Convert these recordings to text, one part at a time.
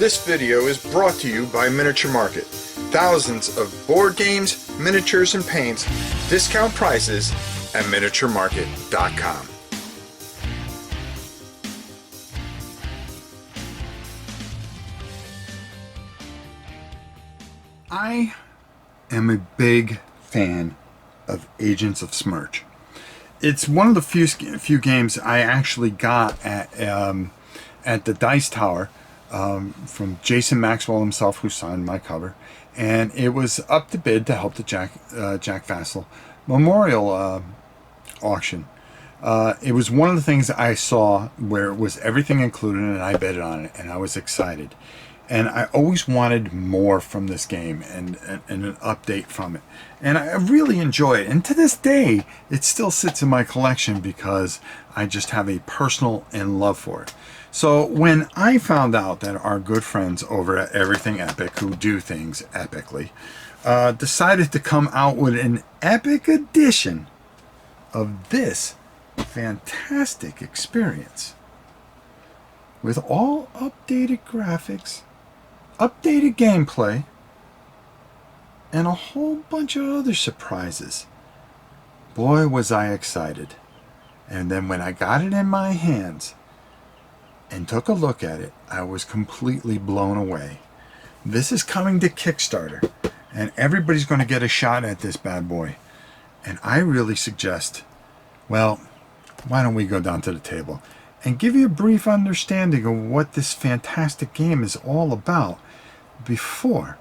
This video is brought to you by Miniature Market. Thousands of board games, miniatures, and paints, discount prices at miniaturemarket.com. I am a big fan of Agents of SMERSH. It's one of the few games I actually got at the Dice Tower from Jason Maxwell himself, who signed my cover, and it was up to bid to help the Jack Vassell Memorial auction. It was one of the things I saw where it was everything included, and I bid on it, and I was excited. And I always wanted more from this game and an update from it. And I really enjoy it. And to this day, it still sits in my collection because I just have a personal love for it. So when I found out that our good friends over at Everything Epic, who do things epically, decided to come out with an epic edition of this fantastic experience with all updated graphics, updated gameplay, and a whole bunch of other surprises. Boy, was I excited. And then when I got it in my hands and took a look at it, I was completely blown away. This is coming to Kickstarter, and everybody's going to get a shot at this bad boy. And I really suggest, well, why don't we go down to the table and give you a brief understanding of what this fantastic game is all about before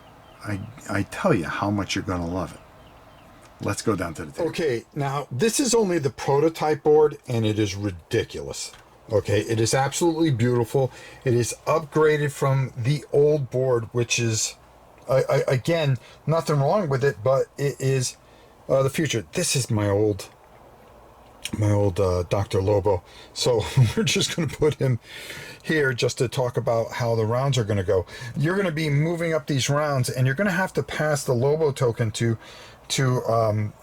I tell you how much you're going to love it. Let's go down to the table. Okay, now this is only the prototype board, and it is ridiculous. Okay, it is absolutely beautiful. It is upgraded from the old board, which is, again, nothing wrong with it, but it is the future. This is my old Dr. Lobo. So we're just going to put him here just to talk about how the rounds are going to go. You're going to be moving up these rounds, and you're going to have to pass the Lobo token to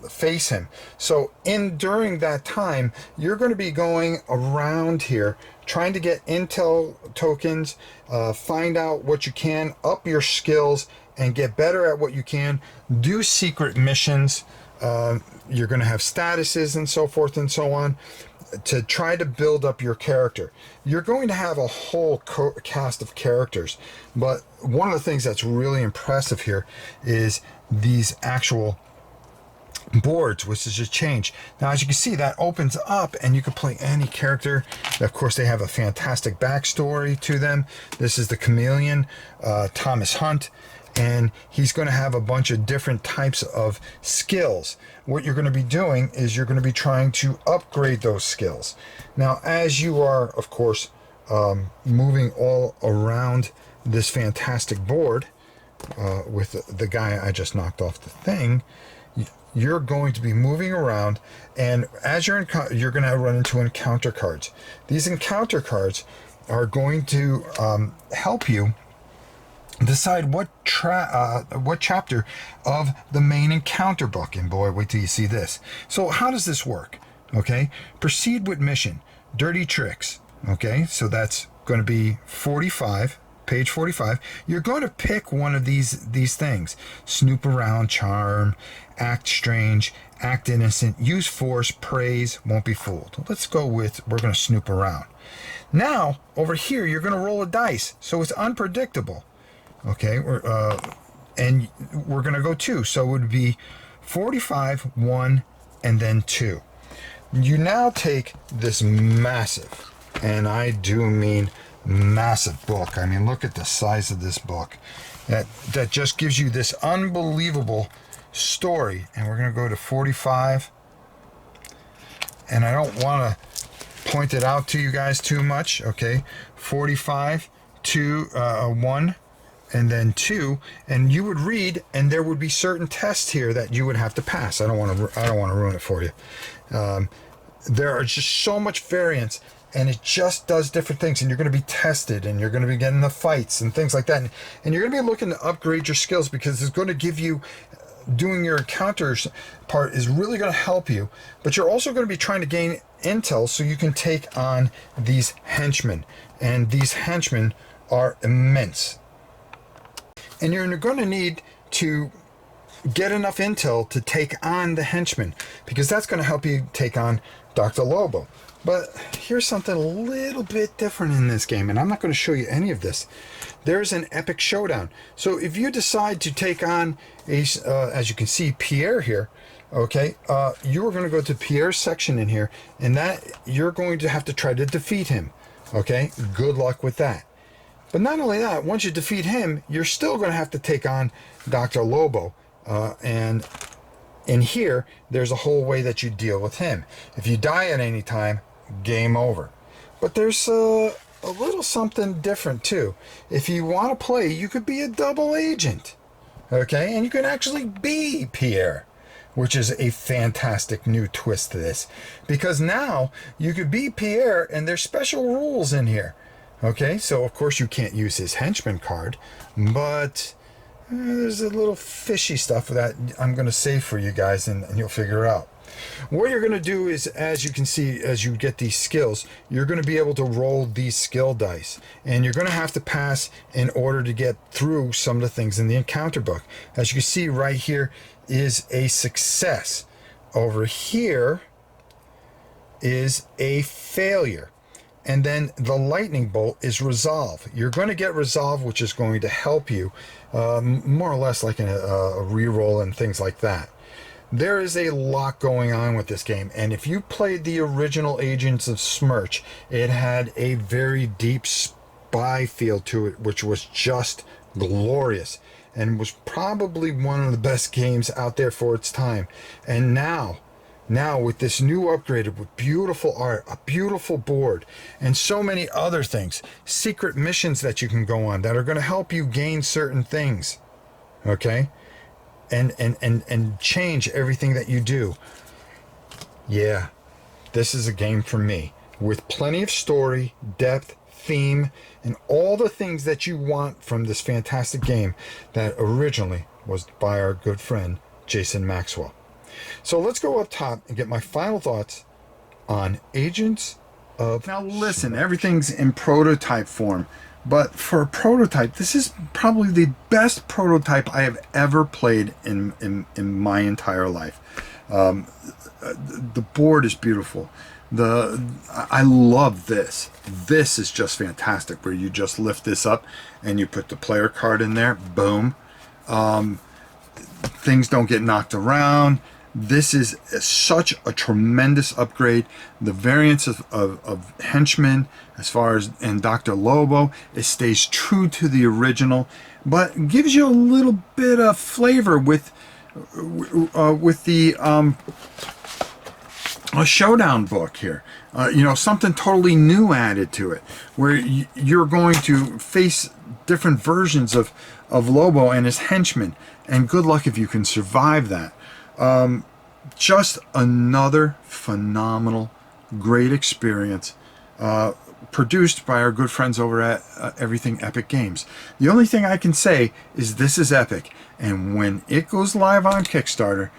face him. So during that time, you're going to be going around here trying to get intel tokens, find out what you can, up your skills, and get better at what you can, do secret missions. You're going to have statuses and so forth and so on to try to build up your character. You're going to have a whole cast of characters, but one of the things that's really impressive here is these actual boards, which is a change. Now, as you can see, that opens up and you can play any character. Of course, they have a fantastic backstory to them. This is the Chameleon, Thomas Hunt, and he's going to have a bunch of different types of skills. What you're going to be doing is you're going to be trying to upgrade those skills. Now, as you are, of course, moving all around this fantastic board with the guy I just knocked off the thing, you're going to be moving around, and as you're going to run into encounter cards. These encounter cards are going to help you decide what chapter of the main encounter book. And boy, wait till you see this. So how does this work? Okay, proceed with mission, dirty tricks. Okay, so that's going to be 45. Page 45, you're going to pick one of these things. Snoop around, charm, act strange, act innocent, use force, praise, won't be fooled. Let's go with, we're going to snoop around. Now, over here, you're going to roll a dice, so it's unpredictable. Okay, and we're going to go 2, so it would be 45, 1, and then 2. You now take this massive, and I do mean massive book. I mean, look at the size of this book. That just gives you this unbelievable story. And we're going to go to 45. And I don't want to point it out to you guys too much. Okay, 45, 2, 1, and then 2. And you would read, and there would be certain tests here that you would have to pass. I don't want to ruin it for you. There are just so much variance, and it just does different things, and you're going to be tested, and you're going to be getting the fights and things like that, and you're going to be looking to upgrade your skills, because it's going to give you, doing your encounters part is really going to help you, but you're also going to be trying to gain intel so you can take on these henchmen, and these henchmen are immense. and you're going to need to get enough intel to take on the henchman, because that's going to help you take on Dr. Lobo. But here's something a little bit different in this game, and I'm not going to show you any of this. There's an epic showdown. So if you decide to take on as you can see, Pierre here, okay, you are going to go to Pierre's section in here, and that you're going to have to try to defeat him. Okay, good luck with that. But not only that, once you defeat him, you're still going to have to take on Dr. Lobo. And in here, there's a whole way that you deal with him. If you die at any time, game over. But there's a little something different too. If you want to play, you could be a double agent. Okay, and you can actually be Pierre, which is a fantastic new twist to this. Because now you could be Pierre, and there's special rules in here. Okay, so of course you can't use his henchman card, but there's a little fishy stuff that I'm going to save for you guys, and you'll figure it out. What you're going to do is, as you can see, as you get these skills, you're going to be able to roll these skill dice, and you're going to have to pass in order to get through some of the things in the encounter book. As you can see right here is a success. Over here is a failure. And then the lightning bolt is resolve. You're going to get resolve, which is going to help you more or less like a reroll and things like that. There is a lot going on with this game, and if you played the original Agents of SMERSH, it had a very deep spy feel to it, which was just glorious and was probably one of the best games out there for its time. And now with this new upgrade with beautiful art, a beautiful board, and so many other things, secret missions that you can go on that are going to help you gain certain things, okay, and change everything that you do. Yeah, this is a game for me, with plenty of story, depth, theme, and all the things that you want from this fantastic game that originally was by our good friend Jason Maxwell. So let's go up top and get my final thoughts on Agents of... Now listen, everything's in prototype form, but for a prototype, this is probably the best prototype I have ever played in my entire life. The board is beautiful. I love this. This is just fantastic, where you just lift this up and you put the player card in there. Boom. Things don't get knocked around. This is such a tremendous upgrade. The variants of Henchmen, as far as, and Dr. Lobo, it stays true to the original, but gives you a little bit of flavor with the a showdown book here. You know, something totally new added to it, where you're going to face different versions of Lobo and his henchmen, and good luck if you can survive that. Just another phenomenal, great experience, produced by our good friends over at Everything Epic Games. The only thing I can say is this is epic, and when it goes live on Kickstarter,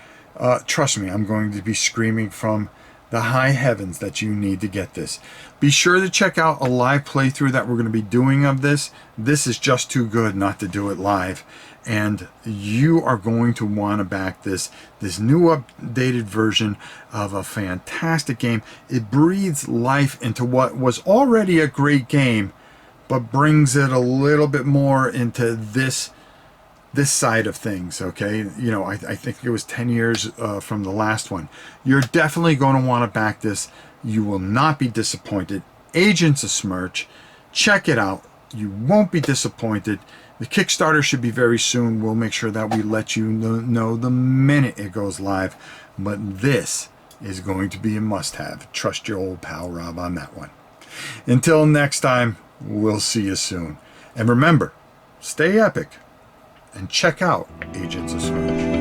trust me, I'm going to be screaming from the high heavens that you need to get this. Be sure to check out a live playthrough that we're going to be doing of this. This is just too good not to do it live, and you are going to want to back this new updated version of a fantastic game. It breathes life into what was already a great game, but brings it a little bit more into this side of things, okay? You know, I think it was 10 years from the last one. You're definitely going to want to back this. You will not be disappointed. Agents of SMERSH, check it out. You won't be disappointed. The Kickstarter should be very soon. We'll make sure that we let you know the minute it goes live. But this is going to be a must-have. Trust your old pal Rob on that one. Until next time, we'll see you soon. And remember, stay epic. And check out Agents of SMERSH.